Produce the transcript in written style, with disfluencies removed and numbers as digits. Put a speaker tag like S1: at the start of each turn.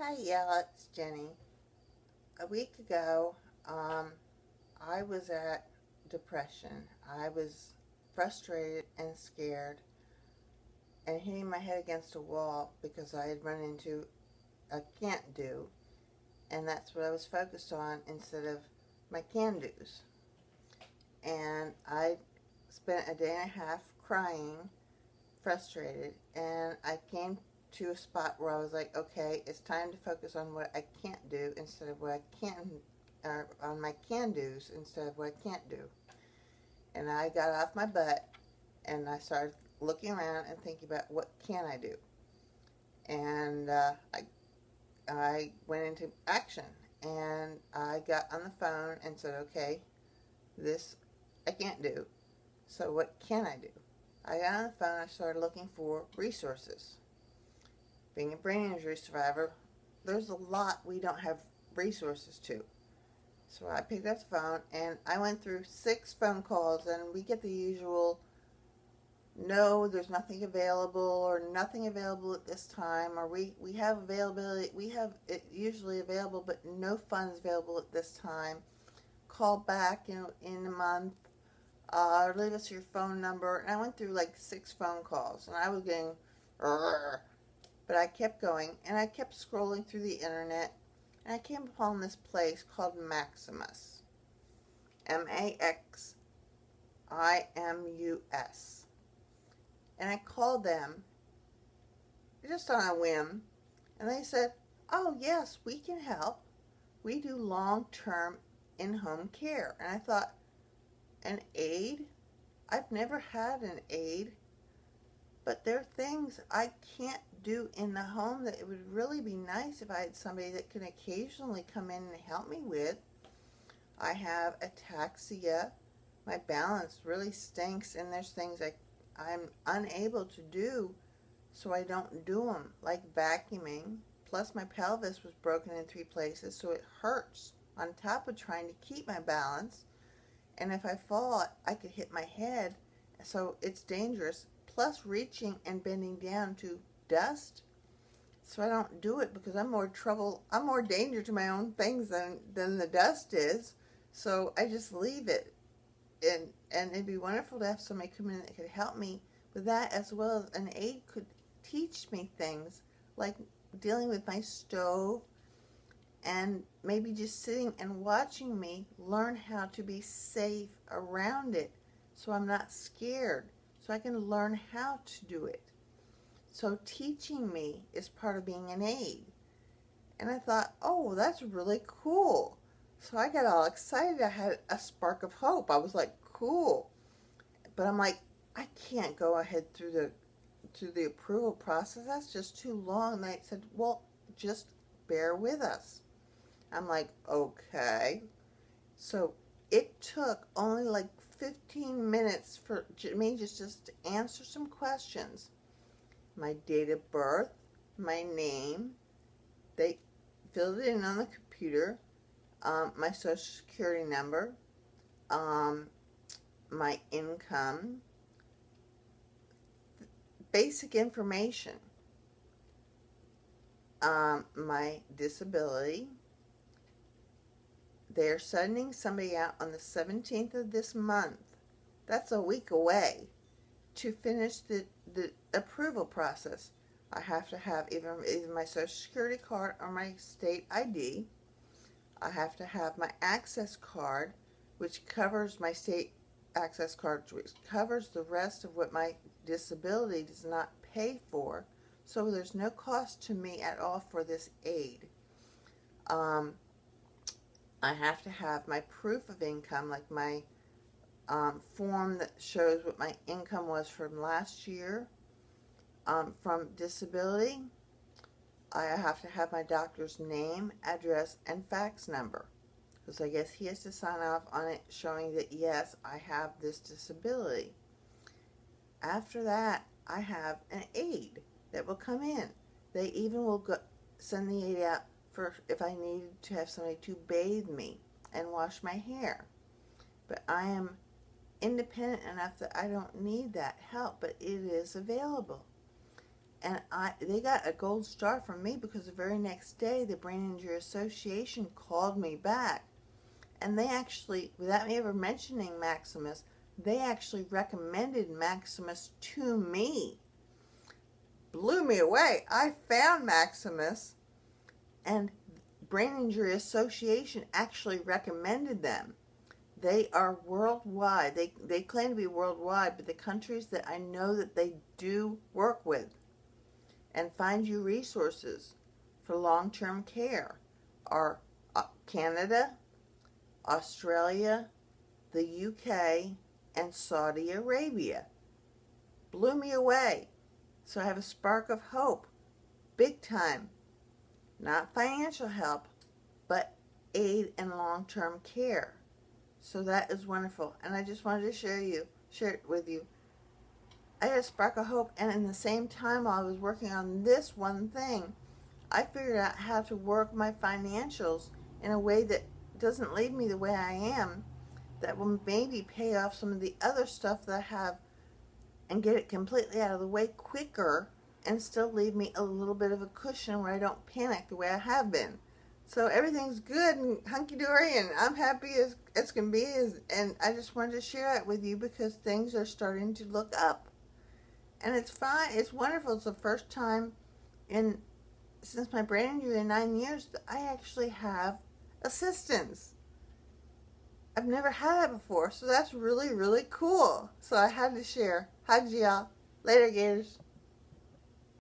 S1: Hi, yeah, it's Jenny. A week ago, I was at depression. I was frustrated and scared and hitting my head against a wall because I had run into a can't do, and that's what I was focused on instead of my can do's. And I spent a day and a half crying, frustrated, and I came to a spot where I was like, okay, it's time to focus on what I can't do instead of what I can, on my can do's instead of what I can't do. And I got off my butt and I started looking around and thinking about what can I do. And I went into action and I got on the phone and said, okay, this I can't do. So what can I do? I got on the phone, I started looking for resources. Being a brain injury survivor, there's a lot we don't have resources to. So I picked up the phone and I went through 6 phone calls, and we get the usual, no, there's nothing available, or nothing available at this time, or we have availability, we have it usually available, but no funds available at this time. Call back in a month, or leave us your phone number. And I went through like 6 phone calls, and I was getting, but I kept going, and I kept scrolling through the internet, and I came upon this place called Maximus. Maximus. And I called them just on a whim, and they said, oh yes, we can help. We do long-term in-home care. And I thought, an aid? I've never had an aid, but there are things I can't do in the home that it would really be nice if I had somebody that could occasionally come in and help me with. I have ataxia. My balance really stinks, and there's things I'm unable to do, so I don't do them, like vacuuming. Plus my pelvis was broken in 3 places, so it hurts on top of trying to keep my balance. And if I fall, I could hit my head, so it's dangerous. Plus reaching and bending down to dust, so I don't do it because I'm more danger to my own things than the dust is. So I just leave it. And it'd be wonderful to have somebody come in that could help me with that, as well as an aide could teach me things like dealing with my stove, and maybe just sitting and watching me learn how to be safe around it so I'm not scared, so I can learn how to do it. So teaching me is part of being an aide. And I thought, oh, that's really cool. So I got all excited. I had a spark of hope. I was like, cool. But I'm like, I can't go ahead through the approval process. That's just too long. And they said, well, just bear with us. I'm like, okay. So it took only like 15 minutes for me just to answer some questions. My date of birth, my name, they filled it in on the computer, my social security number, my income, basic information, my disability. They're sending somebody out on the 17th of this month. That's a week away to finish the approval process. I have to have either my social security card or my state ID. I have to have my access card, which covers my state access card, which covers the rest of what my disability does not pay for. So there's no cost to me at all for this aid. I have to have my proof of income, like my form that shows what my income was from last year. From disability, I have to have my doctor's name, address, and fax number, because I guess he has to sign off on it showing that, yes, I have this disability. After that, I have an aide that will come in. They even will send the aide out for if I needed to have somebody to bathe me and wash my hair. But I am independent enough that I don't need that help, but it is available. And they got a gold star from me because the very next day the Brain Injury Association called me back. And they actually, without me ever mentioning Maximus, they actually recommended Maximus to me. Blew me away. I found Maximus, and Brain Injury Association actually recommended them. They are worldwide. They claim to be worldwide, but the countries that I know that they do work with and find you resources for long-term care are Canada, Australia, the UK, and Saudi Arabia. Blew me away. So I have a spark of hope, big time. Not financial help, but aid and long-term care. So that is wonderful. And I just wanted to share it with you. I had a spark of hope, and in the same time while I was working on this one thing, I figured out how to work my financials in a way that doesn't leave me the way I am, that will maybe pay off some of the other stuff that I have and get it completely out of the way quicker and still leave me a little bit of a cushion where I don't panic the way I have been. So everything's good and hunky-dory, and I'm happy as can be, and I just wanted to share that with you because things are starting to look up. And it's fine. It's wonderful. It's the first time since my brain injury in 9 years that I actually have assistance. I've never had that before, so that's really, really cool. So I had to share. Hugs, y'all. Later, Gators.